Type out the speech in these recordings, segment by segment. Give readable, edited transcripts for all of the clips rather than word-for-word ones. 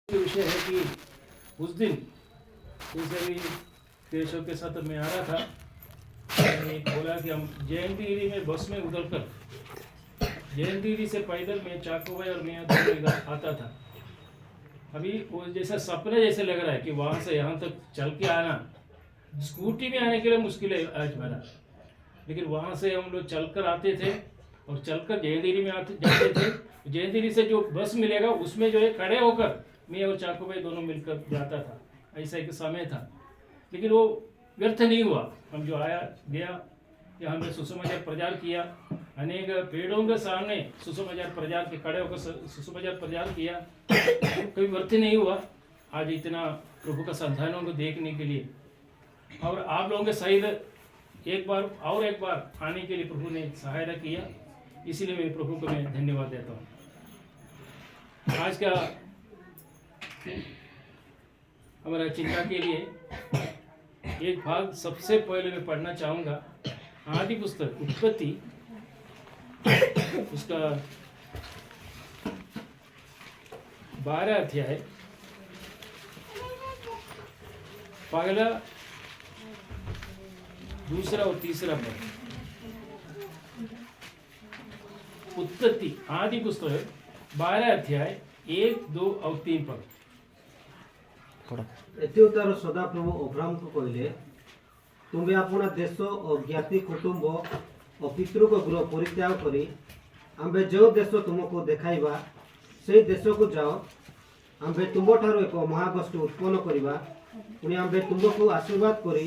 विषय है कि उस दिन जैसे भी केशव के साथ मैं आ रहा था, मैंने बोला कि हम जयंतीगिरी में बस में उतरकर जयंतीगिरी से पैदल मैं चाकोबाई और मैं इधर आता था। अभी वो जैसा सपने जैसे लग रहा है कि वहाँ से यहाँ तक चल के आना, स्कूटी में आने के लिए मुश्किल है आज मेरा, लेकिन वहाँ से हम लोग चलकर आते थे और चलकर जयंतीगिरी में आते जाते थे। जयंतीगिरी से जो बस मिलेगा उसमें जो है खड़े होकर मैं और चाकू दोनों मिलकर जाता था। ऐसा एक समय था, लेकिन वो व्यर्थ नहीं हुआ। हम जो आया गया, यहाँ हमने सुसमाचार प्रचार किया, अनेक पेड़ों के सामने सुसमाचार प्रचार के खड़े होकर सुसमाचार प्रचार किया, कोई व्यर्थ नहीं हुआ। आज इतना प्रभु का संतानों को देखने के लिए और आप लोगों के सहित एक बार आने के लिए प्रभु ने सहायता किया, इसीलिए मैं प्रभु को मैं धन्यवाद देता हूँ। आज का हमारा चिंता के लिए एक भाग सबसे पहले मैं पढ़ना चाहूँगा। आदि पुस्तक उत्पत्ति, उसका 12 अध्याय, पहला, दूसरा और तीसरा पद। उत्पत्ति आदि पुस्तक 12 अध्याय 1, 2 और 3 पद। एतिउतार सदाप्रभु अब्राहम को कहले, तुम्हें अपना देश और ज्ञाति कुटुंब और पितृ को गृह परित्याग करी आंबे जो देश तुमको देखाइबा से देश को जाओ। आंबे तुम ठारो एक महागोष्ठी उत्पन्न करिबा, पुणी आंबे तुमको आशीर्वाद करी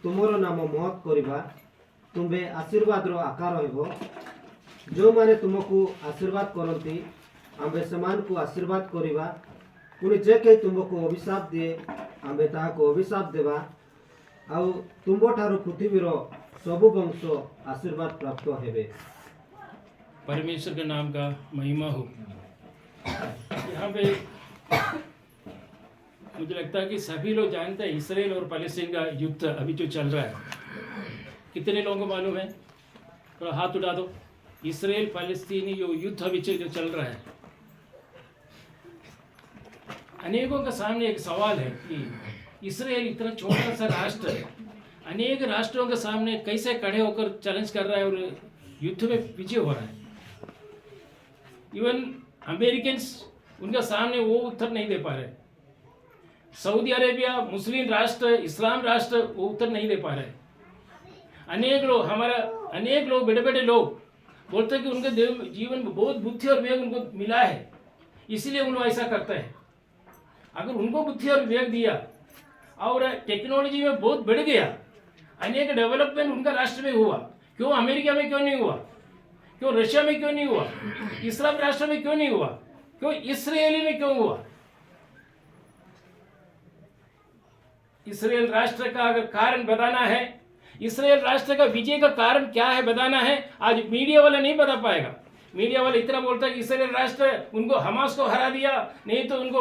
तुमर नाम महत् करिबा। तुम्हें आशीर्वाद रो आकार हेबो। जो माने तुमको आशीर्वाद करती आंबे समान को आशीर्वाद करिबा, पुणी जे कहीं तुमको अभिशाप दिए आंबे ताहाको अभिशाप देवा। आउ तुम ठारो पृथ्वीर सबु वंश आशीर्वाद प्राप्त हेबे। परमेश्वर के नाम का महिमा हो। यहाँ पे मुझे लगता है कि सभी लोग जानते हैं इसराइल और पैलेस्टीन का युद्ध अभी जो चल रहा है। कितने लोगों को मालूम है? थोड़ा हाथ उठा दो। इसराइल पैलेस्तीनी जो युद्ध अभी जो चल रहा है, अनेकों के सामने एक सवाल है कि इसराइल इतना छोटा सा राष्ट्र है, अनेक राष्ट्रों के सामने कैसे खड़े होकर चैलेंज कर रहा है और युद्ध में विजय हो रहा है। इवन अमेरिकन उनके सामने वो उत्तर नहीं दे पा रहे। सऊदी अरेबिया मुस्लिम राष्ट्र, इस्लाम राष्ट्र, वो उत्तर नहीं दे पा रहे। अनेक लोग बड़े बड़े लोग बोलते हैं कि उनके जीवन में बहुत बुद्धि और विवेक उनको मिला है, इसीलिए उन लोग ऐसा करते हैं। अगर उनको बुद्धि और विवेक दिया और टेक्नोलॉजी में बहुत बढ़ गया, अनेक डेवलपमेंट उनका राष्ट्र में हुआ, क्यों अमेरिका में क्यों नहीं हुआ? क्यों रशिया में क्यों नहीं हुआ? इस्लाम राष्ट्र में क्यों नहीं हुआ? क्यों इसराइली में क्यों हुआ? इसराइल राष्ट्र का अगर कारण बताना है, इसराइल राष्ट्र का विजय का कारण क्या है बताना है, आज मीडिया वाला नहीं बता पाएगा। मीडिया वाला इतना बोलता है कि इसराइल राष्ट्र उनको हमास को हरा दिया, नहीं तो उनको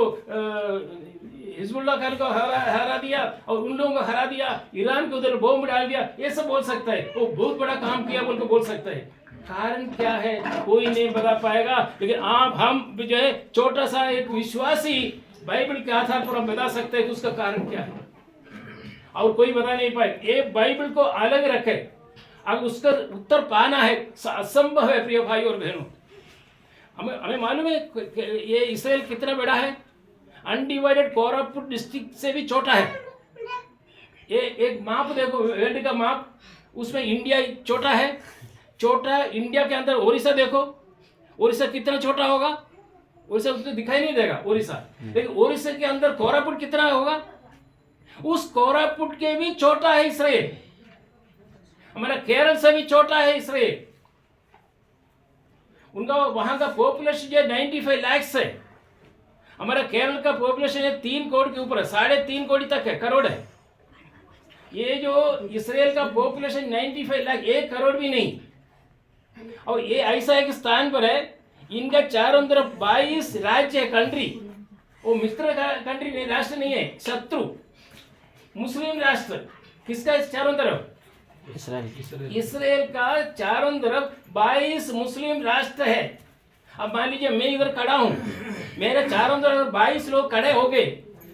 हिजबुल्लाह खान को हरा दिया और उन लोगों को हरा दिया, ईरान के उधर बॉम्ब डाल दिया, ये सब बोल सकता है। वो बहुत बड़ा काम किया बोल के बोल सकता है। कारण क्या है कोई नहीं बता पाएगा। लेकिन आप हम जो है छोटा सा एक विश्वासी बाइबल के आधार पर हम बता सकते हैं कि उसका कारण क्या है, और कोई बता नहीं पाए। ये बाइबल को अलग रखे, अब उसका उत्तर पाना है असंभव है। प्रिय भाई और बहनों, हमें मालूम है ये इसराइल कितना बड़ा है। अनडिवाइडेड कोरापुट डिस्ट्रिक्ट से भी छोटा है। ये एक माप देखो, वर्ल्ड का माप, उसमें इंडिया छोटा है। छोटा इंडिया के अंदर ओडिशा देखो, ओडिशा कितना छोटा होगा? ओडिशा उसको दिखाई नहीं देगा ओडिशा, लेकिन ओडिशा के अंदर कोरापुट कितना होगा? उस कोरापुट के भी छोटा है इसराइल। हमारा केरल से भी छोटा है इसराइल। उनका वहां का पॉपुलेशन जो 95 लाख है, हमारा केरल का पॉपुलेशन है 3 करोड़ के ऊपर है, 3.5 करोड़ तक है, करोड़ है। ये जो इसराइल का पॉपुलेशन 95 लाख, 1 करोड़ भी नहीं। और ये ऐसा एक स्थान पर है, इनका चारों तरफ 22 राज्य है, कंट्री। वो मित्र कंट्री नहीं, राष्ट्र नहीं है, शत्रु मुस्लिम राष्ट्र। किसका चारों तरफ? इसराइल का चारों तरफ 22 मुस्लिम राष्ट्र है। अब मान लीजिए मैं इधर खड़ा हूँ, मेरे चारों तरफ 22 लोग खड़े हो गए,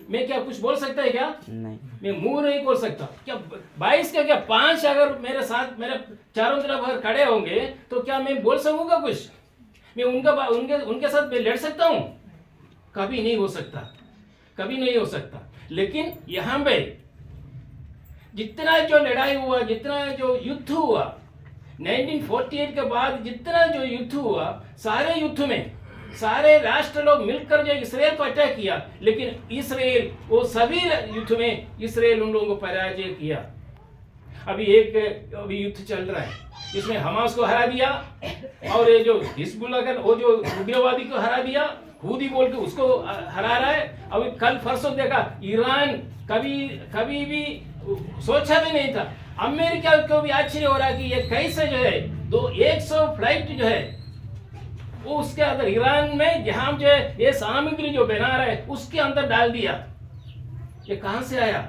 मैं क्या कुछ बोल सकता है क्या? नहीं। मैं मुंह नहीं खोल सकता क्या? 22 का क्या 5 अगर मेरे साथ मेरे चारों तरफ अगर खड़े होंगे तो क्या मैं बोल सकूंगा कुछ? मैं उनके साथ मैं लड़ सकता हूँ? कभी नहीं हो सकता, कभी नहीं हो सकता। लेकिन यहाँ पे जितना जो लड़ाई हुआ, जितना जो युद्ध हुआ 1948 के बाद, जितना जो युद्ध हुआ, सारे युद्ध में सारे राष्ट्र लोग मिलकर जो इसराइल को अटैक किया, लेकिन इसराइल वो सभी युद्ध में इसराइल उन लोगों को पराजय किया। अभी युद्ध चल रहा है, इसमें हमास को हरा दिया और ये जो हिजबुल्लाह का वो जो उग्रवादी को हरा दिया, हूदी बोल के उसको हरा रहा है। अभी कल परसों देखा ईरान कभी भी सोचा भी नहीं था। अमेरिका को भी आश्चर्य हो रहा कि ये कैसे जो है 100 फ्लाइट जो है वो उसके अंदर ईरान में जहां जो है ये सामग्री जो बना रहा है उसके अंदर डाल दिया। ये कहां से आया?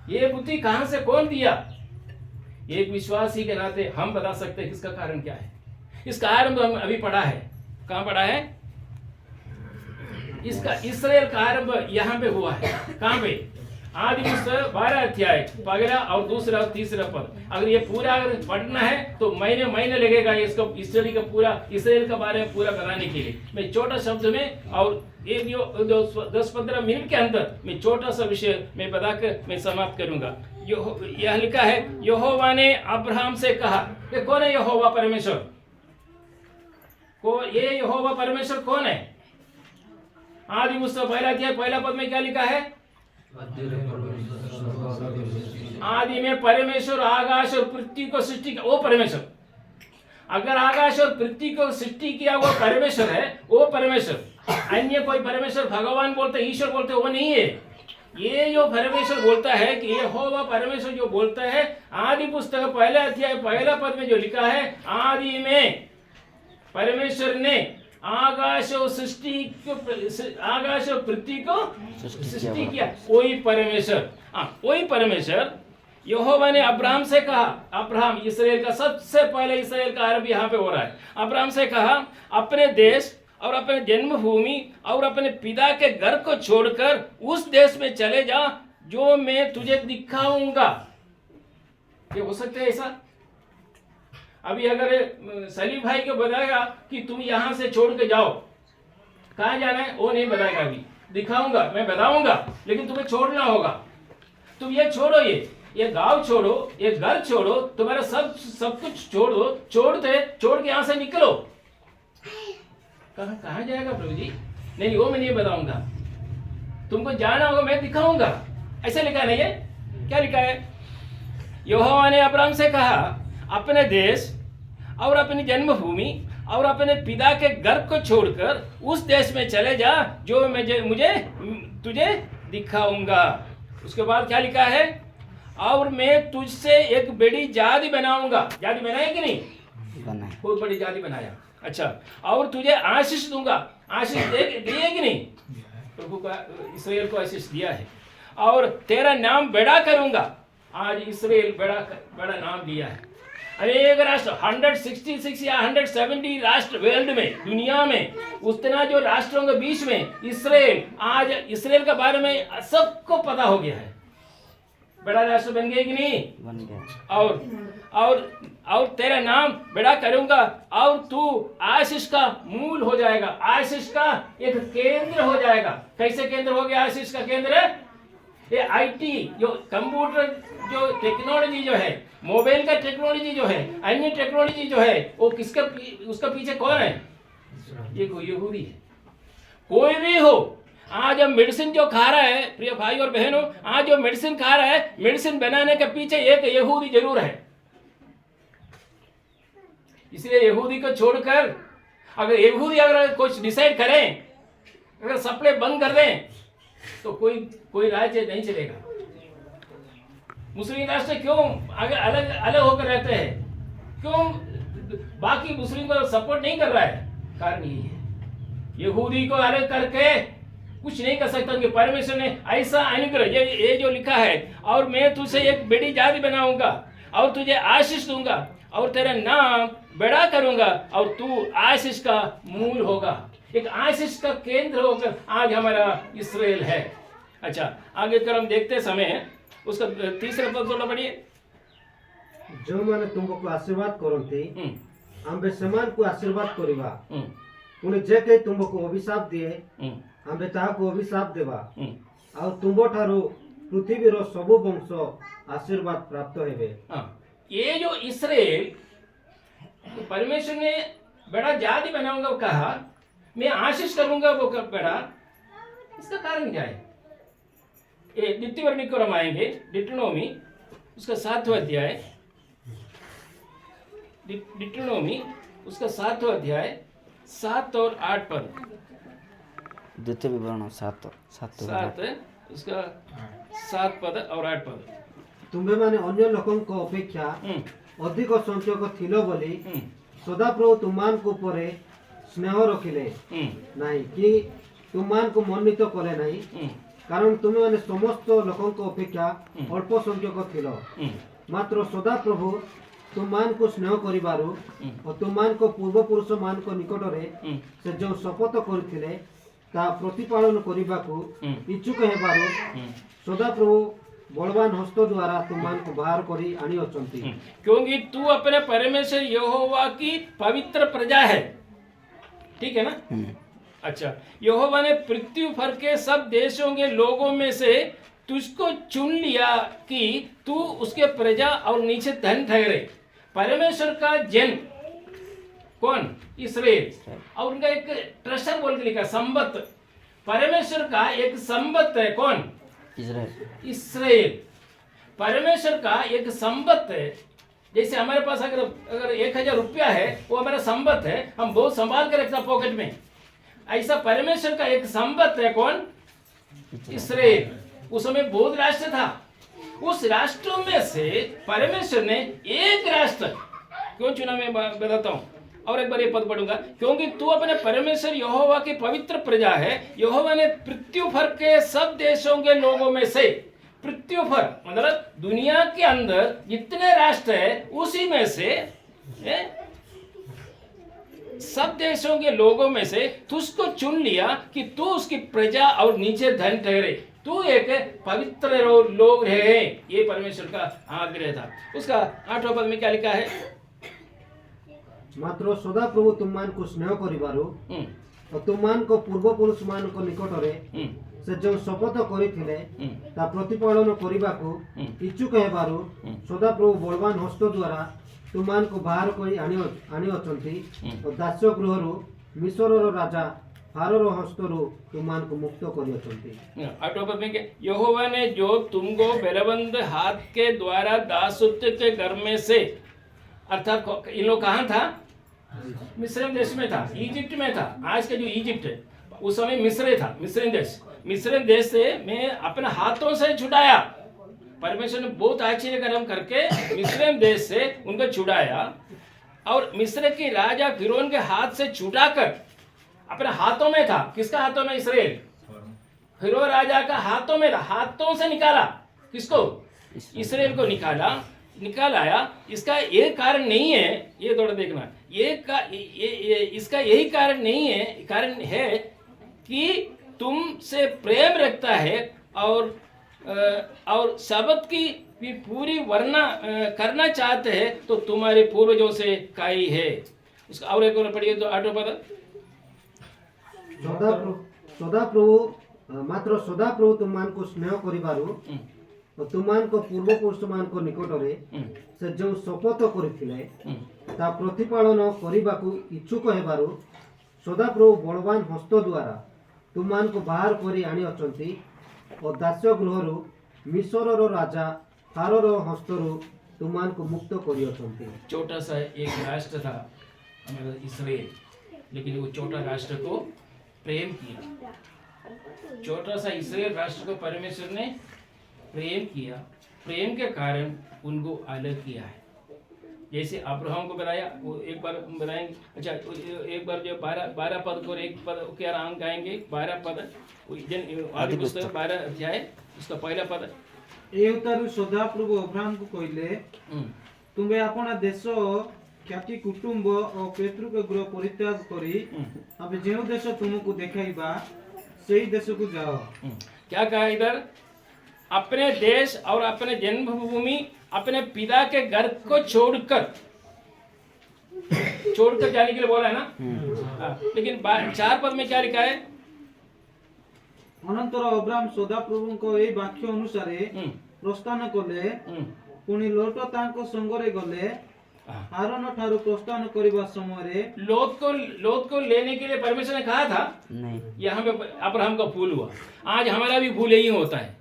ये बुद्धि कहां से कौन दिया? एक विश्वासी के नाते हम बता सकते हैं इसका कारण क्या है। इसका आरंभ हम अभी पढ़ा है। कहां पढ़ा है? इसका इसराइल का आरंभ यहाँ पे हुआ है। कहां पे? आदि पुस्तक 12 अध्याय पहला और दूसरा और तीसरा पद। अगर ये पूरा अगर पढ़ना है तो महीने लगेगा इसको स्टडी का पूरा इसराइल के बारे में पूरा बनाने के लिए। मैं छोटा शब्द में और एक जो 10-15 मिनट के अंदर मैं छोटा सा विषय मैं बताकर मैं समाप्त करूंगा। यह लिखा है, यहोवा ने अब्राहम से कहा। कि कौन है यहोवा परमेश्वर? ये यहोवा परमेश्वर कौन है? आदि पुस्तक 12 अध्याय पहला पद में क्या लिखा है? आदि में परमेश्वर आकाश और पृथ्वी को सृष्टि किया। वो परमेश्वर, अगर आकाश और पृथ्वी को सृष्टि किया वो परमेश्वर है, वो परमेश्वर। अन्य कोई परमेश्वर भगवान बोलते ईश्वर बोलते वो नहीं है। ये जो परमेश्वर बोलता है कि यहोवा परमेश्वर जो बोलता है, आदि पुस्तक पहला अध्याय पहला पद में जो लिखा है, आदि में परमेश्वर ने आकाश और पृथ्वी को सृष्टि किया। वही परमेश्वर, वही परमेश्वर यहोवा ने अब्राहम से कहा। अब्राहम इसराइल का सबसे पहले इसराइल का आरंभ यहाँ पे हो रहा है। अब्राहम से कहा, अपने देश और अपने जन्मभूमि और अपने पिता के घर को छोड़कर उस देश में चले जा जो मैं तुझे दिखाऊंगा। ये हो सकता है ऐसा? अभी अगर सलीम भाई को बताएगा कि तुम यहां से छोड़ के जाओ, कहां जाना है वो नहीं बताएगा। अभी दिखाऊंगा, मैं बताऊंगा, लेकिन तुम्हें छोड़ना होगा। तुम ये छोड़ो, ये गांव छोड़ो, ये घर छोड़ो, तुम्हारा सब कुछ छोड़ो, छोड़ के यहां से निकलो। कहां जाएगा प्रभु जी? नहीं, वो मैं नहीं बताऊंगा, तुमको जाना होगा, मैं दिखाऊंगा। ऐसा लिखा नहीं है? क्या लिखा है? यहोवा ने अब्राहम से कहा, अपने देश और अपनी जन्मभूमि और अपने पिता के घर को छोड़कर उस देश में चले जा जो मुझे तुझे दिखाऊंगा। उसके बाद क्या लिखा है? और मैं तुझसे एक बड़ी जाति बनाऊंगा। जाति बनाया कि नहीं? बनाया, बहुत बड़ी जाति बनाया। अच्छा, और तुझे आशीष दूंगा। आशीष दिए कि नहीं? प्रभु का इसराइल को आशीष दिया है। और तेरा नाम बड़ा करूंगा। आज इसराइल बड़ा नाम दिया है। अनेक राष्ट्र 166 या 170 राष्ट्र वर्ल्ड में, दुनिया में, उतना जो राष्ट्रों के बीच में इसराइल, आज इसराइल के बारे में सबको पता हो गया है। बड़ा राष्ट्र बन गया कि नहीं? बन गया। और तेरा नाम बड़ा करूंगा और तू आशीष का मूल हो जाएगा, आशीष का एक केंद्र हो जाएगा। कैसे केंद्र हो गया आशीष का केंद्र? ये आईटी जो कंप्यूटर जो टेक्नोलॉजी जो है, मोबाइल का टेक्नोलॉजी जो है, अन्य टेक्नोलॉजी जो है, वो उसका पीछे कौन है? ये कोई यहूदी है। कोई भी हो, आज हम मेडिसिन जो खा रहा है, प्रिय भाई और बहनों, आज जो मेडिसिन खा रहा है, मेडिसिन बनाने के पीछे एक यहूदी जरूर है। इसलिए यहूदी को छोड़कर अगर कुछ डिसाइड करें, अगर सप्लाई बंद कर दें तो कोई राज्य नहीं चलेगा। मुस्लिम राष्ट्र क्यों अलग होकर रहते हैं? क्यों बाकी मुस्लिम को सपोर्ट नहीं कर रहा है? कारण यही है, यहूदी को अलग करके कुछ नहीं कर सकता कि परमेश्वर ने ऐसा अनुग्रह, ये जो लिखा है, और मैं तुझे एक बड़ी जाति बनाऊंगा और तुझे आशीष दूंगा और तेरा नाम बड़ा करूंगा और तू आशीष का मूल होगा। एक आशीष का केंद्र होकर आज हमारा इस्राएल है। अच्छा, आगे कर हम देखते समय उसका तीसरा पद थोड़ा पढ़िए। जो माने तुमको आशीर्वाद करते आंबे समान को आशीर्वाद करिबा पुणे जे के तुमको अभिशाप दिए आंबे ताहाको अभिशाप देवा और तुम ठारू पृथ्वीर सबु वंश आशीर्वाद प्राप्त हेबे। ये जो इस्राएल तो परमेश्वर ने बड़ा जाति बनाऊंगा वो कहा, मैं आशीष करूंगा वो बड़ा, इसका कारण क्या है? ये द्वितीय को हम आएंगे, डिट्रोनोमी उसका 7वां अध्याय, डिट्रोनोमी उसका 7वां अध्याय 7 और 8 पद। द्वितीय विवरण 7 उसका 7 पद और 8 पद। तुम्हें माने अन्य लोकंको अपेक्षा अधिक संख्यक थिलो बोली सदाप्रभु तुमको परे स्नेह रखिले नहीं कि तुमको मन्नित कले नहीं, कारण तुम्हें माने समस्त लोकंको अपेक्षा अल्प संख्यक थिलो, मात्र सदाप्रभु तुमको स्नेह करिबारु और तुमको पूर्वपुरुष मानक निकटरे से जो शपथ करथिले ता प्रतिपालन करिबाकू इच्छुक हेबारु सदाप्रभु बलवान हस्त द्वारा तुमको बाहर करी आनी अछंती। क्योंकि तू अपने परमेश्वर यहोवा की पवित्र प्रजा है, ठीक है ना? अच्छा, यहोवा ने पृथ्वी भर के सब देशों के लोगों में से तुझको चुन लिया कि तू उसके प्रजा और नीचे धन ठहरे। परमेश्वर का जन कौन? इस्राएल, और उनका एक ट्रेजर बोल के लिखा संबत। परमेश्वर का एक संबत है, कौन? इस्राएल। परमेश्वर का एक संबत है। जैसे हमारे पास अगर 1000 रुपया है वो हमारा संबत है, हम बहुत संभाल कर रखता पॉकेट में, ऐसा परमेश्वर का एक संबत है, कौन? इस्राएल। उस समय बहुत राष्ट्र था, उस राष्ट्रों में से परमेश्वर ने एक राष्ट्र क्यों चुना, मैं बताता हूं। और एक बार ये पद पढ़ूंगा, क्योंकि तू अपने परमेश्वर यहोवा की पवित्र प्रजा है। यहोवा ने पृथ्वी भर के सब देशों के लोगों में से, पृथ्वी भर मतलब दुनिया के अंदर जितने राष्ट्र है उसी में से सब देशों के लोगों में से तुझको चुन लिया कि तू उसकी प्रजा और नीचे धन ठहरे, तू एक पवित्र लोग रहे। ये परमेश्वर का आग्रह था। उसका 8वां पद में क्या लिखा है? मात्र सदाप्रभु तुमको स्नेह करिबारु और तुमको पूर्वपुरुष मानक निकटरे से जो शपथ करथिले ता प्रतिपालन करिबाकू इच्छुक हेबारु सदाप्रभु बलवान हस्त द्वारा तुमको बाहर करी आनी अछंती और दास्य गृहरु मिस्रर राजा फारोर हस्तरु तुमको मुक्त करी अछंती। 8वां पद में क्या? यहोवा ने जो तुमको बलवंत हाथ के द्वारा दासत्व के घर में से, अर्थात इन लोग कहाँ था? मिस्र देश में था, इजिप्ट में था। आज का जो इजिप्ट है उस समय मिस्र था, मिस्र देश से मैं अपने हाथों से छुड़ाया। परमेश्वर ने बहुत आश्चर्य कर्म करके मिस्र देश से उनको छुड़ाया और मिस्र के राजा फिरौन के हाथ से छुड़ाकर अपने हाथों में था। किसका हाथों में? इस्राएल। फिरौन राजा का हाथों में था, हाथों से निकाला। किसको? इस्राएल को निकाल आया। इसका ये कारण नहीं है, ये थोड़ा देखना, इसका यही कारण नहीं है, कारण है कि तुमसे प्रेम रखता है और शब्द की भी पूरी वर्णना करना चाहते हैं तो तुम्हारे पूर्वजों से काई है। उसका और एक और पढ़िए तो 8वां पद। सदाप्रभु मात्र सदाप्रभु तुमको स्नेह करिबारु और तुमको पूर्वपुरुष मानक निकटरे से जो शपथ करथिले ता प्रतिपालन करिबाकू इच्छुक हेबारु सदाप्रभु बलवान हस्त द्वारा तुमको बाहर करी आनी अछंती और दास्य गृहरु मिस्रर राजा फारोर हस्तरु तुमको मुक्त करी अछंती। छोटा सा एक राष्ट्र था हमारा इस्राएल, लेकिन वो छोटा राष्ट्र को प्रेम किया। छोटा सा इस्राएल राष्ट्र को परमेश्वर ने प्रेम किया, प्रेम के कारण उनको अलग किया है। जैसे अब्राहम को बताया, वो एक बार बताएंगे। अच्छा, एक बार जो 12 पद को एक पद क्या अंक आएंगे, 12 पद आदि पुस्तक 12 अध्याय उसका पहला पद। ए उतारू सदाप्रभु अब्राहम को कहले हम्म, तुम्हें अपना देश ख्याति कुटुंब और पितृक गृह परित्याग करी अब जो देश तुमको देखाइबा सही देश को जाओ। क्या कहा इधर? अपने देश और अपने जन्मभूमि अपने पिता के घर को छोड़कर जाने के लिए बोला है ना। हाँ, लेकिन 4 पद में क्या लिखा है? अनंतर अब्राहम सदाप्रभु को ए वाक्य अनुसार प्रस्थान कले पुणी लोट तांको संगरे गले हाँ। हारन ठारू प्रस्थान करिबा समय लोत को लेने के लिए परमेश्वर ने कहा था। नहीं, यहाँ पे अब्राहम का भूल हुआ। आज हमारा भी भूल यही होता है।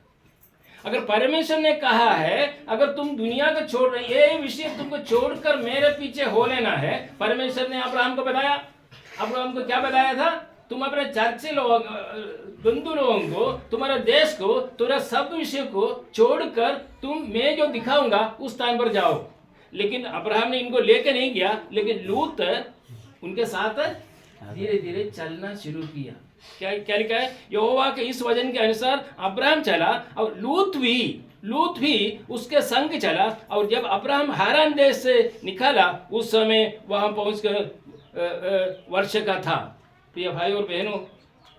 अगर परमेश्वर ने कहा है अगर तुम दुनिया को छोड़ रहे, ये विषय तुमको छोड़कर मेरे पीछे हो लेना है। परमेश्वर ने अब्राहम को बताया। अब्राहम को क्या बताया था? तुम अपने चर्चे लोग, बंधु लोगों को, तुम्हारे देश को, तुम्हारे सब विषय को छोड़कर तुम मैं जो दिखाऊंगा उस स्थान पर जाओ। लेकिन अब्राहम ने इनको लेकर नहीं गया, लेकिन लूत उनके साथ धीरे धीरे चलना शुरू किया। क्या क्या लिखा है? यहोवा के इस वचन के अनुसार अब्राहम चला और लूत भी उसके संग चला। और जब अब्राहम हारान देश से निकाला उस समय वहां पहुंचकर वर्ष का था। प्रिय भाई और बहनों,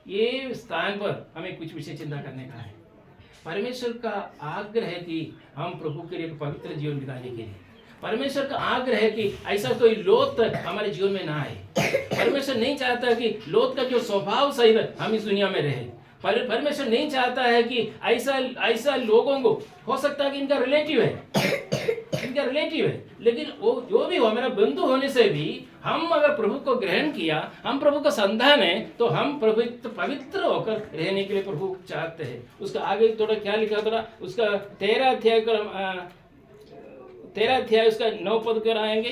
ये स्थान पर हमें कुछ विषय चिंता करने का है। परमेश्वर का आग्रह है कि हम प्रभु के लिए एक पवित्र जीवन बिताने के लिए, परमेश्वर का आग्रह है कि ऐसा कोई लोत हमारे जीवन में ना आए। परमेश्वर नहीं चाहता कि लोत का जो स्वभाव सही है हम इस दुनिया में रहे। परमेश्वर नहीं चाहता है कि ऐसा लोगों को, हो सकता है कि इनका रिलेटिव है, लेकिन वो जो भी हो, मेरा बंधु होने से भी हम अगर प्रभु को ग्रहण किया, हम प्रभु का संतान है, तो हम पवित्र होकर रहने के लिए प्रभु चाहते हैं। उसका आगे थोड़ा क्या लिखा, थोड़ा उसका 13 अध्याय उसका 9 पद कर आएंगे।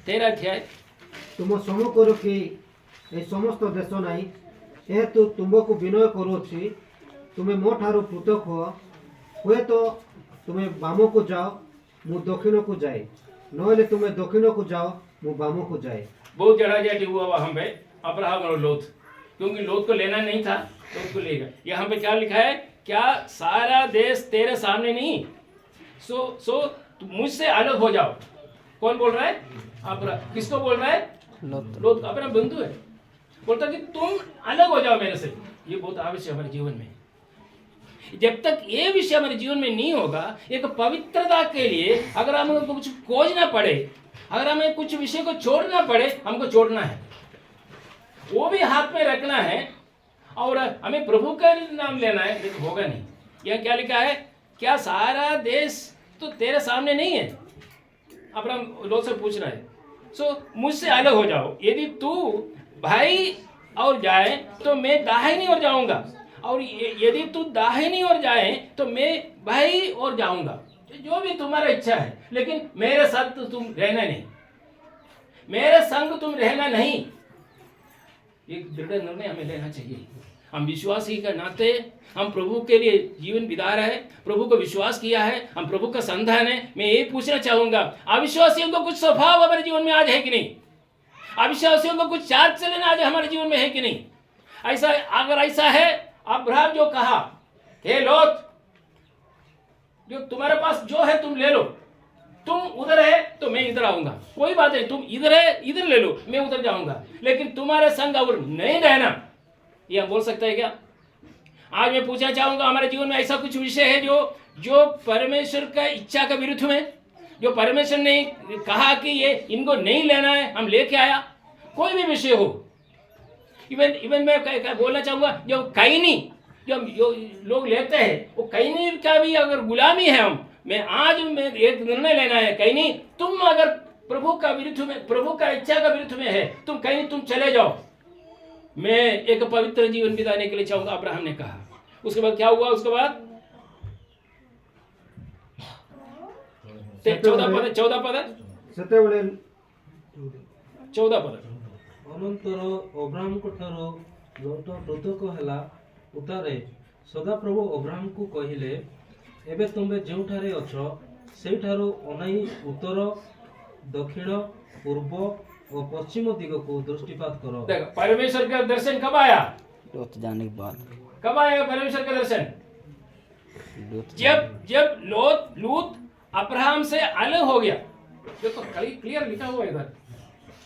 13 अध्याय। तुम सम्मुखर कि ए समस्त देश नहीं एहेतु तुमको विनय करुछि तुम्हें मो ठारू पृथक हुए तो तुम्हें बाम को जाओ मु दक्षिण को जाए, नहले तुम्हें दक्षिण को जाओ मु बाम को जाए। बहुत जड़ाजाटी हुआ वहां पे अब्राहम और लोत, क्योंकि लोत को लेना नहीं था, लोत को लेगा। यहाँ पे क्या लिखा है? क्या सारा देश तेरे सामने नहीं, सो मुझसे अलग हो जाओ। कौन बोल रहा है? अब्राहम। किसको बोल रहा है? लोत। अपना बंधु है, बोलता कि तुम अलग हो जाओ मेरे से। ये बहुत आवश्यक हमारे जीवन में। जब तक ये विषय हमारे जीवन में नहीं होगा, एक पवित्रता के लिए अगर हमें कुछ खोजना पड़े, अगर हमें कुछ विषय को छोड़ना पड़े, हमको छोड़ना है, वो भी हाथ में रखना है और हमें प्रभु का नाम लेना है, लेकिन होगा नहीं। यह क्या लिखा है? क्या सारा देश तो तेरे सामने नहीं है? अब्राहम लोग से पूछ रहा है। मुझसे अलग हो जाओ। यदि तू भाई और जाए तो मैं दाहिनी ओर जाऊंगा, और यदि तू दाहिनी ओर जाए तो मैं भाई और जाऊंगा। जो भी तुम्हारा इच्छा है, लेकिन मेरे साथ तो तुम रहना नहीं, मेरे संग तुम रहना नहीं। एक दृढ़ निर्णय हमें लेना चाहिए। हम विश्वासी के नाते हम प्रभु के लिए जीवन बिता रहे हैं, प्रभु को विश्वास किया है, हम प्रभु का संतान है। मैं ये पूछना चाहूंगा, अविश्वासियों को कुछ स्वभाव हमारे जीवन में आज है कि नहीं? अविश्वासियों को कुछ चाल चलन आज हमारे जीवन में है कि नहीं? ऐसा अगर ऐसा है, अब्राहम जो कहा, हे लोत, जो तुम्हारे पास जो है तुम ले लो, तुम उधर है तो मैं इधर आऊंगा, कोई बात नहीं, तुम इधर है इधर ले लो, मैं उधर जाऊंगा, लेकिन तुम्हारे संग और नहीं रहना। ये हम बोल सकते हैं क्या? आज मैं पूछना चाहूंगा, हमारे जीवन में ऐसा कुछ विषय है जो परमेश्वर का इच्छा के विरुद्ध में, जो परमेश्वर ने कहा कि ये इनको नहीं लेना है, हम लेके आया, कोई भी विषय हो। इवन मैं बोलना चाहूंगा, जो कैनी जो लोग लेते हैं, वो कैनी का भी अगर गुलामी है हम, मैं एक निर्णय लेना है, कैनी तुम अगर प्रभु का विरुद्ध में, प्रभु का इच्छा का विरुद्ध में है, तुम चले जाओ, मैं एक पवित्र जीवन बिताने के लिए चाहूंगा। अब्राहम ने कहा। उसके बाद क्या हुआ? उसके बाद 14 पद। अनंतर अब्राहम को ठारो लोट पृथक हैला उतारे सदाप्रभु अब्राहम को कहिले, एबे तुम्बे जोठारे अछ सेठारो अनाई उत्तर दक्षिण पूर्व और पश्चिम दिग को दृष्टिपात करो। देखो, परमेश्वर का दर्शन कब आया? लोत जाने के बाद। कब आएगा परमेश्वर का दर्शन? लूत जब लूत अब्राहम से अलग हो गया, देखो क्लियर लिखा हुआ है इधर।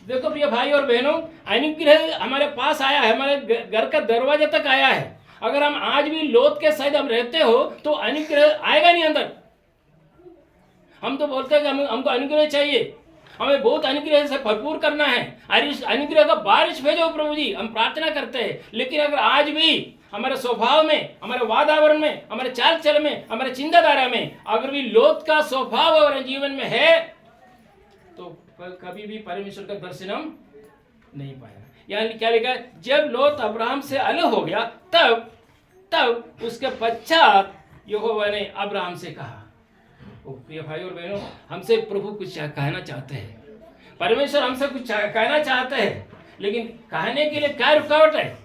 देखो प्रिय भाई और बहनों, अनुग्रह हमारे पास आया है, हमारे घर का दरवाजे तक आया है। अगर हम आज भी लोत के साथ हम रहते हो तो अनुग्रह आएगा नहीं अंदर। हम तो बोलते हैं कि हमको अनुग्रह चाहिए, हमें बहुत अनुग्रह से भरपूर करना है, अनुग्रह का बारिश भेजो प्रभु जी, हम प्रार्थना करते हैं। लेकिन अगर आज भी हमारे स्वभाव में, हमारे वातावरण में, हमारे चाल चल में, हमारे चिंताधारा में अगर भी लोत का स्वभाव हमारे जीवन में है तो कभी भी परमेश्वर का दर्शन हम नहीं पाएगा। यानी क्या लिखा है, जब लोत अब्राहम से अलग हो गया तब उसके पश्चात यहोवा ने अब्राहम से कहा। प्रिय भाई और बहनों, हमसे प्रभु कुछ कहना चाहते हैं, परमेश्वर हमसे कुछ कहना चाहते हैं, लेकिन कहने के लिए क्या रुकावट है?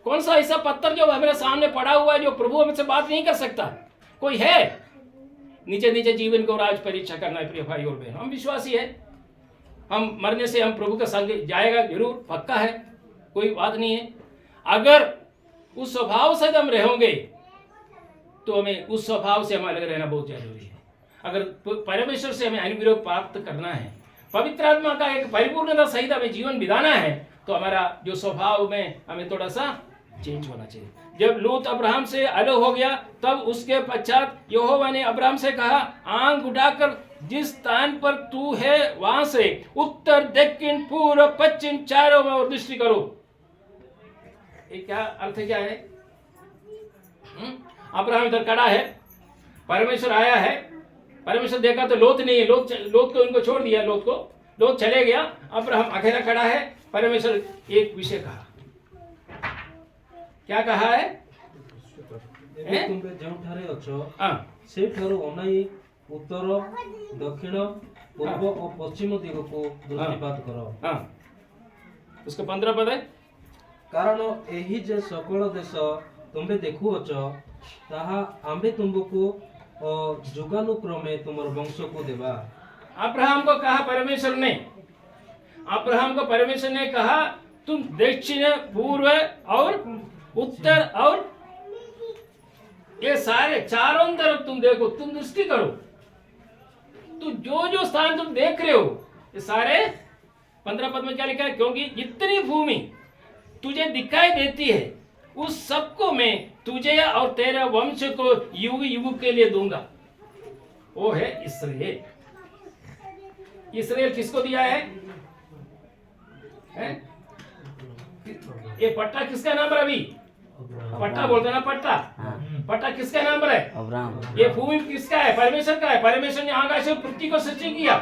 कौन सा ऐसा पत्थर जो हमारे सामने पड़ा हुआ है जो प्रभु हमसे बात नहीं कर सकता? कोई है? नीचे जीवन को राज परीक्षा करना है प्रिय भाई और बहनों। हम विश्वासी है, हम मरने से हम प्रभु के संग जाएगा जरूर, पक्का है, कोई बात नहीं है। अगर उस स्वभाव से हम रहेंगे तो हमें उस स्वभाव से हमें अलग रहना बहुत जरूरी है। अगर परमेश्वर से हमें अनुग्रह प्राप्त करना है, पवित्र आत्मा का एक परिपूर्णता सहित हमें जीवन बिताना है, तो हमारा जो स्वभाव में हमें थोड़ा सा चेंज होना चाहिए। जब लूत अब्राहम से अलग हो गया तब उसके पश्चात यहोवा ने अब्राहम से कहा, आंख उठाकर जिस स्थान पर तू है वहां से उत्तर, दक्षिण, पूर्व, पश्चिम चारों में और दृष्टि करो। ये क्या अर्थ क्या है? अब्राहम इधर खड़ा है, परमेश्वर आया है, परमेश्वर देखा तो लोत नहीं है, लोत को इनको छोड़ दिया, लोत चले गया, अब्राहम अकेला खड़ा है। परमेश्वर एक विषय कहा, क्या कहा है? तुम्हें जोठारे अच्छो सेठारु अनाई उत्तर, दक्षिण, पूर्व और पश्चिम दिग को दृष्टिपात करो। उसका 15 पद है, कारण एही जे सकल देश तुम्हें देखुअछ ताहा आम्बे तुमको जुगानुक्रमे तुमर वंश को देवा। अब्राहम को कहा परमेश्वर ने, अब्राहम को परमेश्वर ने कहा तुम दक्षिण, पूर्व और उत्तर और ये सारे चारों तरफ तुम देखो, तुम दृष्टि करो। तो जो स्थान तुम देख रहे हो ये सारे 15 पद में क्या लिखा है? क्योंकि जितनी भूमि तुझे दिखाई देती है उस सबको मैं तुझे और तेरे वंश को युग युग के लिए दूंगा। वो है इस्राएल। इस्राएल किसको दिया है? ये पट्टा किसका नाम है? अभी पट्टा बोलते ना, पट्टा किसका नाम है? अब्राहम। ये भूमि किसका है? परमेश्वर का है। परमेश्वर ने आकाश और पृथ्वी को सृष्टि किया।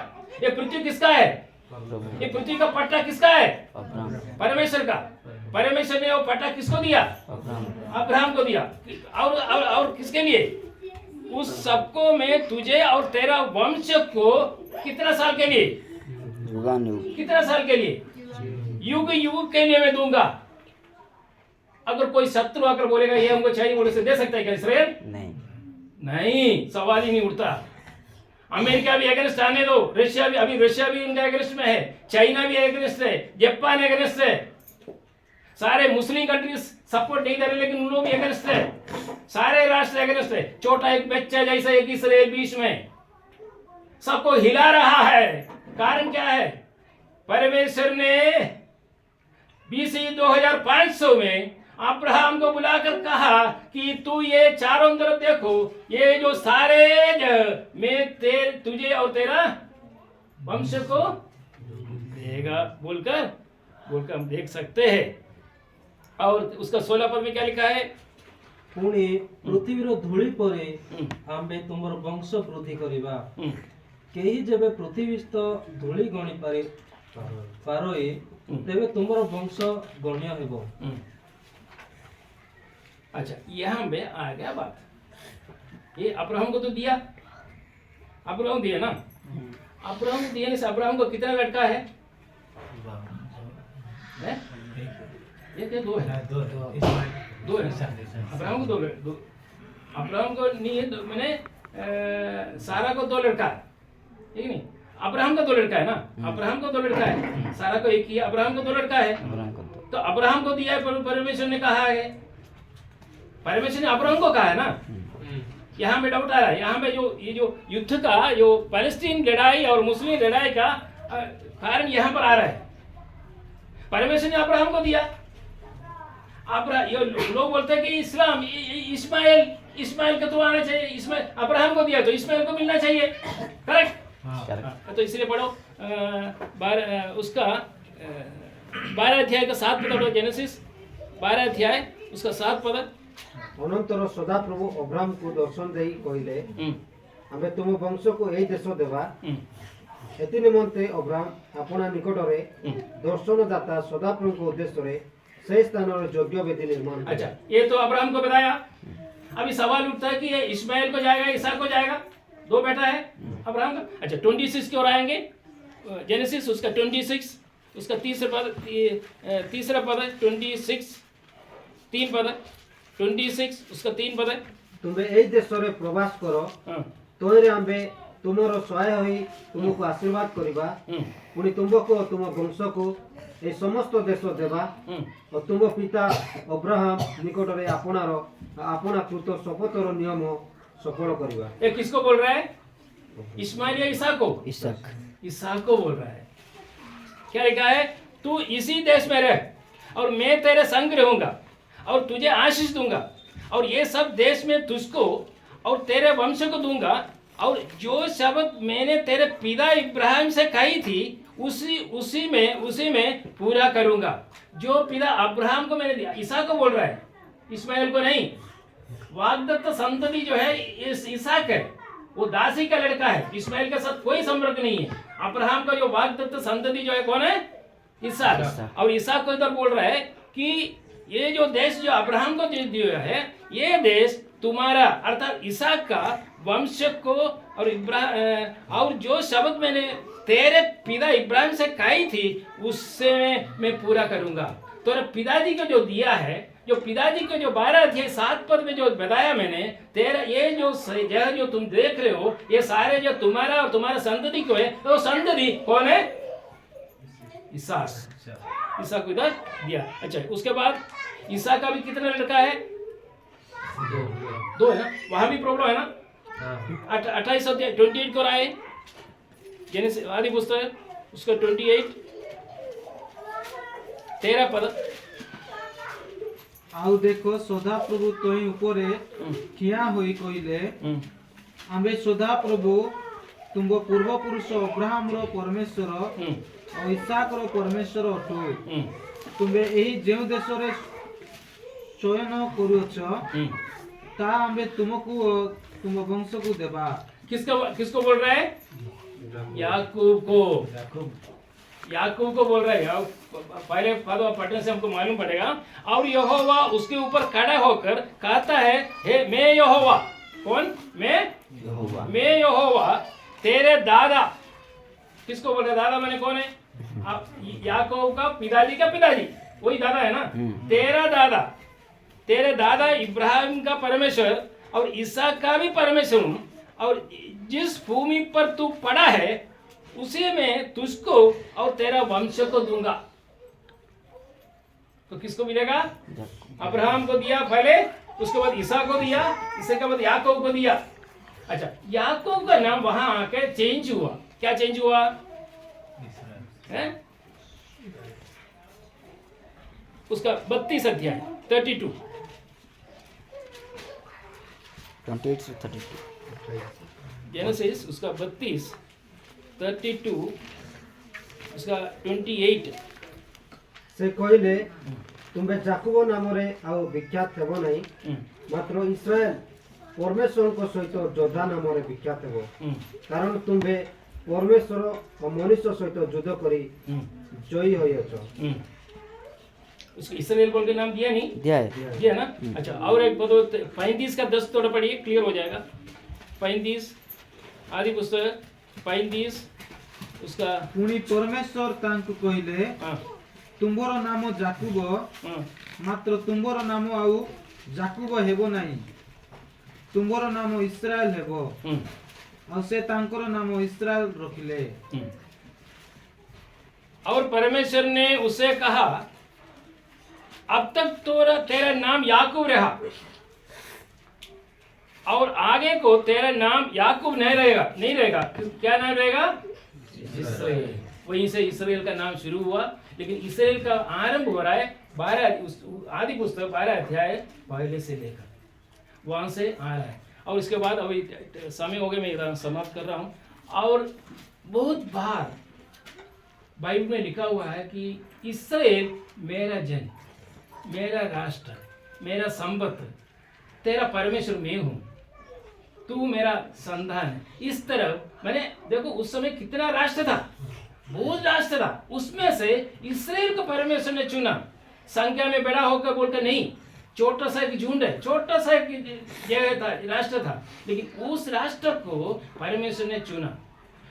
ये पृथ्वी किसका है? ये पृथ्वी का पट्टा किसका है? परमेश्वर का। परमेश्वर ने वो पट्टा किसको दिया? अब्राहम को दिया। और किसके लिए? उस सबको मैं तुझे और तेरा वंश को कितना साल के लिए? कितना साल के लिए? युग युग के लिए मैं दूंगा। अगर कोई शत्रु आकर बोलेगा ये हमको चाहिए, बोले से दे सकता है क्या इस्राएल? नहीं, सवाल ही नहीं उठता। अमेरिका भी एग्रेस्ट आने दो, रशिया भी उनके एग्रेस्ट में है, चाइना भी एग्रेस्ट है, जापान एग्रेस्ट है, सारे मुस्लिम कंट्रीज सपोर्ट नहीं कर रहे लेकिन उन लोग भी एग्रेस्ट है, सारे राष्ट्र एग्रेस्ट है। छोटा एक बच्चा जैसा एक इस्राएल बीच में सबको हिला रहा है। कारण क्या है? परमेश्वर ने BC 2500 में अब्राहम को बुलाकर कहा कि तू ये चारों तरफ देखो, ये जो सारे मैं तुझे और तेरा वंश को देगा बोलकर हम देख सकते हैं। और उसका 16 पद में क्या लिखा है? पुणी पृथ्वीर धूली परे आम्बे तुमर वंश वृद्धि करिबा। केही जेबे पृथ्वीस्थ धूली गणी पारोए तेबे तुमर वंश गण्य हेबो। अच्छा, यहाँ पे आ गया बात। ये अब्राहम को तो दिया, अब्राहम दिया ना, अब्राहम को दिया से अब्राहम को कितना लड़का है? एक है, दो है? दो है। अब्राहम को दो, अब्राहम को नहीं है, मैंने सारा को 2 लड़का है, ठीक नहीं? अब्राहम का 2 लड़का है ना, अब्राहम को 2 लड़का है, सारा को एक ही, अब्राहम को 2 लड़का है। तो अब्राहम को दिया है, परमेश्वर ने कहा है, परमेश्वर ने अब्राहम को कहा है ना, यहाँ पे डाउट आ रहा है। यहाँ पे जो ये जो युद्ध का जो पैलेस्टीन लड़ाई और मुस्लिम लड़ाई का कारण यहाँ पर आ रहा है। परमेश्वर ने अब्राहम को दिया। ये लोग बोलते हैं कि इस्लाम इस्माइल को तो आना चाहिए, इस्माइल अब्राहम को दिया तो इस्माइल को मिलना चाहिए, करेक्ट। तो इसलिए पढ़ो उसका 12 अध्याय का 7 पद, जेनेसिस 12 अध्याय उसका 7 पद। अनंतर सदाप्रभु अब्राहम को दर्शन देई कहिले आमे तुम वंश को एई देश देवा एति निमंते अब्राहम अपना निकटरे दर्शनदाता सदाप्रभु को उद्देश्य रे से स्थान योग्य वेदी निर्माण। अच्छा, ये तो अब्राहम को बताया। अभी सवाल उठता है कि ये इस्माइल को जाएगा, इसहाक को जाएगा, 2 बेटा है अब्राहम का। अच्छा, 26 की ओर आएंगे, जेनेसिस उसका 26 उसका तीसरा पद है 26 3 पद है 26 उसका 3 पद है। तुम्हें एई देश रे प्रवास करो तोरे आंबे तुमरो सहाय होई तुमको आशीर्वाद करिबा पुनी तुमको तुम वंश को ए समस्त देश देवा और तुम पिता अब्राहम निकटरे अपना कृत शपथर नियम सफल करिबा। ये किसको बोल रहा है? इस्माइल या इसहाक को? इसहाक को बोल रहा है। क्या लिखा है? तू इसी देश में रह और मैं तेरे संग रहूंगा और तुझे आशीष दूंगा और ये सब देश में तुझको और तेरे वंश को दूंगा और जो शब्द मैंने तेरे पिता इब्राहिम से कही थी उसी में पूरा करूंगा। जो पिता अब्राहम को मैंने दिया, इसहाक को बोल रहा है, इस्माइल को नहीं। वाग्दत्त संतति जो है इसहाक है, वो दासी का लड़का है, इस्माइल के साथ कोई संपर्क नहीं है। अब्राहम का जो वाग्दत्त संतति जो है कौन है? इसहाक। और इसहाक को इधर बोल रहा है कि ये जो देश जो अब्राहम को दिया है ये देश तुम्हारा अर्थात इसहाक का वंश को और जो शब्द मैंने तेरे पिता इब्राहिम से कही थी उससे मैं पूरा करूंगा। तो पिताजी को जो दिया है, जो पिताजी को जो 12 अध्याय 7 पद में जो बताया मैंने, तेरा ये जो तुम देख रहे हो ये सारे जो तुम्हारा और तुम्हारा संतति को है, तो संतति कौन है? इसहाक। इसहाक को इधर दिया। अच्छा, उसके बाद इसहाक का भी कितना लड़का है? 2 है ना, वहां भी प्रॉब्लम है ना। 28 अध्याय 28 को आए, जेनेसिस आदि पुस्तक उसका 28 13 पद। आउ देखो सदाप्रभु तोई उपरे ठिया होई कहिले आम्बे सदाप्रभु तुमको पूर्व पुरुष अब्राहम रो परमेश्वर और इसहाक रो परमेश्वर अटु तुमे एही जेउ देश रे चयन करूछ ता आम्बे तुमको तुम वंश को देबा। किसको बोल रहा है? याकूब को बोल रहा है। पहले पढ़ने से हमको मालूम पड़ेगा। और यहोवा उसके ऊपर खड़ा होकर कहता है, हे मैं यहोवा। कौन? मैं यहोवा तेरे दादा। किसको बोल रहे? दादा मैंने कौन है? याकूब का पिताजी का पिताजी, वही दादा है ना। तेरे दादा इब्राहिम का परमेश्वर और इसहाक का भी परमेश्वर हूँ और जिस भूमि पर तू पड़ा है उसी में तुझको और तेरा वंश को दूंगा। तो किसको मिलेगा? अब्राहम को दिया पहले, उसके बाद इसहाक को दिया, इसके बाद याकूब को दिया। अच्छा, याकूब का नाम वहां आके चेंज हुआ। क्या चेंज हुआ है? उसका 32 अध्याय 32 28 से 32 जेनेसिस उसका 32 32 उसका 28 से कहिले तुम्बे जाकुब नाम रे आउ विख्यात हेबो नहीं मात्र इस्राएल परमेश्वर को सहित योद्धा नाम रे विख्यात हेबो कारण तुम्बे परमेश्वर और मनुष्य सहित युद्ध करी जयी होइछ। उसको इसराइल बोल के नाम दिया नहीं? दिया ना। अच्छा, और एक पद 35 का 10 थोड़ा पढ़िए, क्लियर हो जाएगा। 35 आदि पुस्तक 35 उसका पुनी परमेश्वर तांकु कहिले तुमरो नाम जाकुब मात्र तुमरो नाम आउ जाकुब हेबो नाही तुमरो नाम इस्राएल हेबो और से तांकर नाम इस्राएल रखिले। और परमेश्वर ने उसे कहा, अब तक तेरा नाम याकूब रहा और आगे को तेरा नाम याकूब नहीं रहेगा। क्या नाम रहेगा? इसराइल। वहीं से इसराइल का नाम शुरू हुआ, लेकिन इसराइल का आरंभ हो रहा है 12 आदि पुस्तक 12 अध्याय पहले से लेकर वहां से आ रहा है। और इसके बाद अभी समय हो गया, मैं समाप्त कर रहा हूँ। और बहुत बार बाइबल में लिखा हुआ है कि इसराइल मेरा जन, मेरा राष्ट्र, मेरा संपत्ति, तेरा परमेश्वर मैं हूँ, तू मेरा संतान है। इस तरह मैंने देखो उस समय कितना राष्ट्र था, बहुत राष्ट्र था, उसमें से इसराइल को परमेश्वर ने चुना। संख्या में बड़ा होकर बोलकर नहीं, छोटा सा एक झुंड है, छोटा सा एक जगह था, राष्ट्र था, लेकिन उस राष्ट्र को परमेश्वर ने चुना।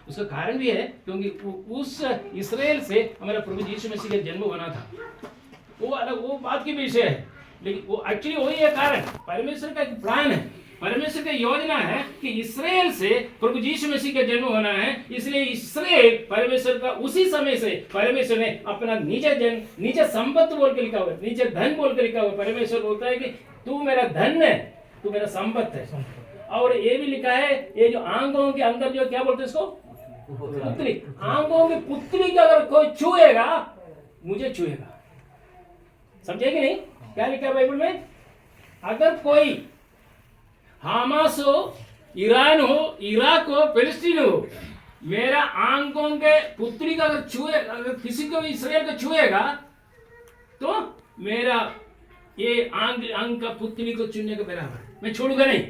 उसका कारण भी है क्योंकि उस इसराइल से हमारा प्रभु यीशु मसीह का जन्म होना था। वो बात की विषय है, लेकिन वो एक्चुअली वही है कारण। परमेश्वर का एक प्लान है, परमेश्वर की योजना है कि इसराइल से प्रभु यीशु मसीह का जन्म होना है। इसलिए इसराइल परमेश्वर का उसी समय से परमेश्वर ने अपना निज जन, निज संपत्ति बोल के लिखा हुआ, निज धन बोल के लिखा हुआ। परमेश्वर बोलता है कि तू मेरा धन है, तू मेरा संपत्ति है। और ये भी लिखा है, ये जो आंगों के अंदर जो क्या बोलते हैं इसको, पुत्री, आंगों की पुत्री का अगर कोई छुएगा मुझे छुएगा। समझे कि नहीं? क्या लिखा है बाइबल में? अगर कोई हमास हो, ईरान हो, इराक हो, फिलिस्तीन हो, मेरा आंगों के पुत्री का अगर छुए, अगर किसी को इसराइल को छुएगा तो मेरा ये आंग का पुत्री को चुनने के बराबर, मैं छोड़ूंगा नहीं।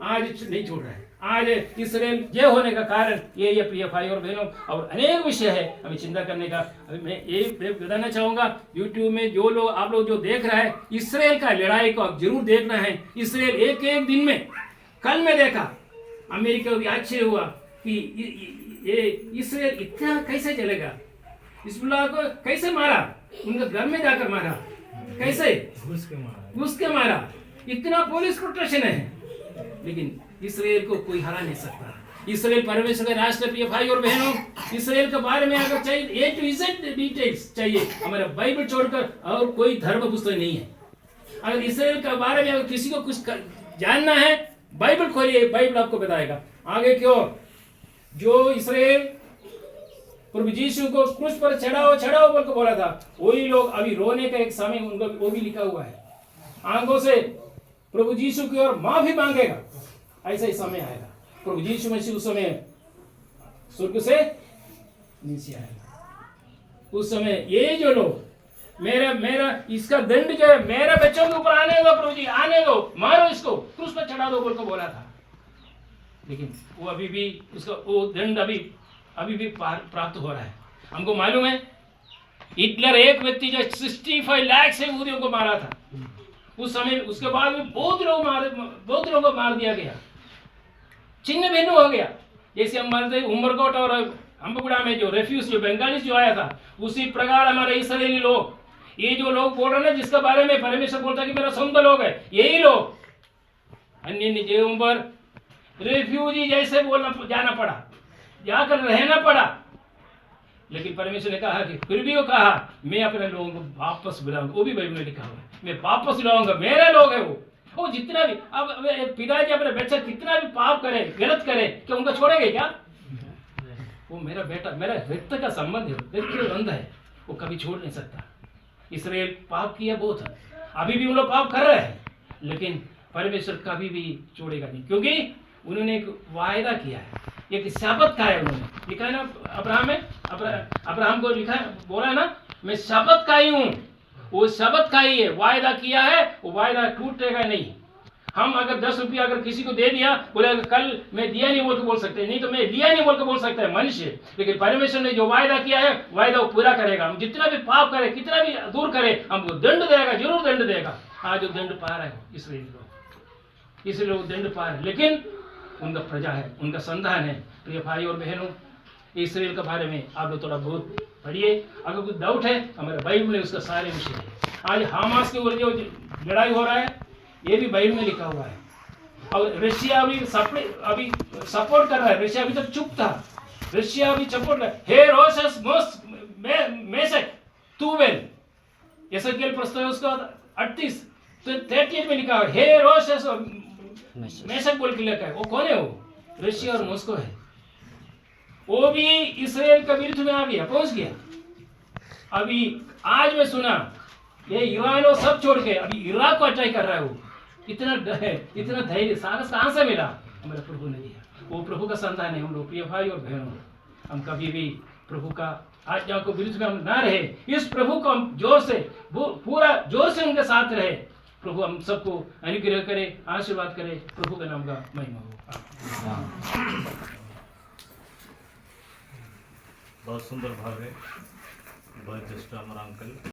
आज नहीं छोड़ रहा है। आज इसराइल जय होने का कारण ये प्रिय भाई और बहनों, और अनेक विषय है हमें चिंता करने का। अभी मैं ये बताना चाहूंगा, यूट्यूब में जो लोग आप लोग जो देख रहा है, इसराइल का लड़ाई को आप जरूर देखना है। इसराइल एक एक दिन में, कल मैं देखा अमेरिका को भी आश्चर्य हुआ कि ये इसराइल इतना कैसे चलेगा, हिजबुल्लाह को कैसे मारा, उनके घर में जाकर मारा, कैसे घुस के मारा, इतना पुलिस प्रोटेक्शन है, लेकिन इसराइल को कोई हरा नहीं सकता। इसराइल परमेश्वर का राष्ट्र। प्रिय भाई और बहनों, इसराइल के बारे में अगर चाहिए A to Z डिटेल्स चाहिए, हमारा बाइबल छोड़कर और कोई धर्म पुस्तक नहीं है। अगर इसराइल के बारे में अगर किसी को कुछ जानना है, बाइबल खोलिए, बाइबल आपको बताएगा। आगे क्यों जो इसराइल प्रभु यीशु को क्रूस पर चढ़ाओ बोल के बोला था, वही लोग अभी रोने का एक समय उनका वो भी लिखा हुआ है। आंखों से प्रभु यीशु की ओर माफी मांगेगा, ऐसा ही समय आएगा। प्रभु यीशु मसीह उस समय स्वर्ग से नीचे आएगा। उस समय ये जो लोग मेरा इसका दंड जो है मेरा बच्चों के ऊपर आने दो, प्रभु जी आने दो, मारो इसको, क्रूस पर चढ़ा दो बोल को बोला था, लेकिन वो अभी भी उसका वो दंड अभी भी प्राप्त हो रहा है। हमको मालूम है हिटलर एक व्यक्ति जो 65 लाख से यहूदियों को मारा था उस समय, उसके बाद में बहुत लोगों को मार दिया गया, चिन्ह भिन्न हो गया। जैसे हम मानते उमरकोट और अम्बगुड़ा में जो रेफ्यूज जो बंगाली जो आया था, उसी प्रकार हमारे इसराइली लोग, ये जो लोग बोल रहे हैं जिसके बारे में परमेश्वर बोलता है कि मेरा संत लोग है, यही लोग अन्य जीवों पर रेफ्यूजी जैसे जाना पड़ा, जाकर रहना पड़ा। लेकिन परमेश्वर ने कहा कि फिर भी वो कहा मैं अपने लोगों को वापस बुलाऊंगा। वो भी बाइबल में लिखा हुआ है, मैं वापस लाऊंगा, मेरे लोग है वो जितना भी। अब पिताजी अपने बच्चा कितना भी पाप करे, गलत करे, क्या उनको छोड़ेंगे क्या? वो मेरा बेटा, मेरा रक्त का संबंध है, रक्त बंध है, वो कभी छोड़ नहीं सकता। इसराइल पाप किया बहुत है, अभी भी उन लोग पाप कर रहे हैं, लेकिन परमेश्वर कभी भी छोड़ेगा नहीं, क्योंकि उन्होंने एक वायदा किया है, एक शपथ खाया है। उन्होंने लिखा है ना अब्राहम को लिखा है, बोला ना मैं शपथ खाई हूँ, वो शपथ खाई है, वायदा किया है, वो वायदा टूटेगा नहीं। हम अगर 10 रुपया अगर किसी को दे दिया, बोले अगर कल मैं दिया नहीं बोल के बोल सकते, नहीं तो मैं लिया नहीं बोल के बोल सकता है मनुष्य, लेकिन परमेश्वर ने जो वायदा किया है वायदा वो पूरा करेगा। हम जितना भी पाप करें, कितना भी दूर करें, हमको दंड देगा, जरूर दंड देगा। आज वो दंड पा रहे हो इसलिए लोग दंड पा रहे, लेकिन उनका प्रजा है, उनका संतान है। प्रिय भाई और बहनों, इसराइल के बारे में आप लोग थोड़ा बहुत पढ़िए, अगर कुछ डाउट है हमारे बाइबल में उसका सारे विषय है। आज हमास के ऊपर जो लड़ाई हो रहा है ये भी बाइबल में लिखा हुआ है, और रशिया अभी सपोर्ट कर रहा है। रशिया अभी तक चुप था, रशिया अभी सपोर्ट कर, हे रोशस मेशक तूबेल, यशकेल पुस्तक उसका 38 तो 38 में लिखा है, हे रोशस मेशक बोल के लेकर है। वो कौन है? वो रशिया और मॉस्को है। वो भी इसराइल के विरुद्ध में आ गया, पहुंच गया। अभी आज मैं सुना ये ईरान और सब छोड़ के अभी इराक को अटैक कर रहा है। वो इतना धैर्य साहस कहाँ से मिला? हमारे प्रभु ने दिया। वो प्रभु का संतान है हम लोग, प्रिय भाई और बहनों। हम कभी भी प्रभु का आज्ञा को विरुद्ध में हम ना रहे, इस प्रभु को हम जोर से पूरा जोर से उनके साथ रहे। प्रभु हम सबको अनुग्रह करे, आशीर्वाद करे। प्रभु का नाम का महिमा हो। बहुत सुंदर भाव है। बहुत ज्येष्ठ हमारा अंकल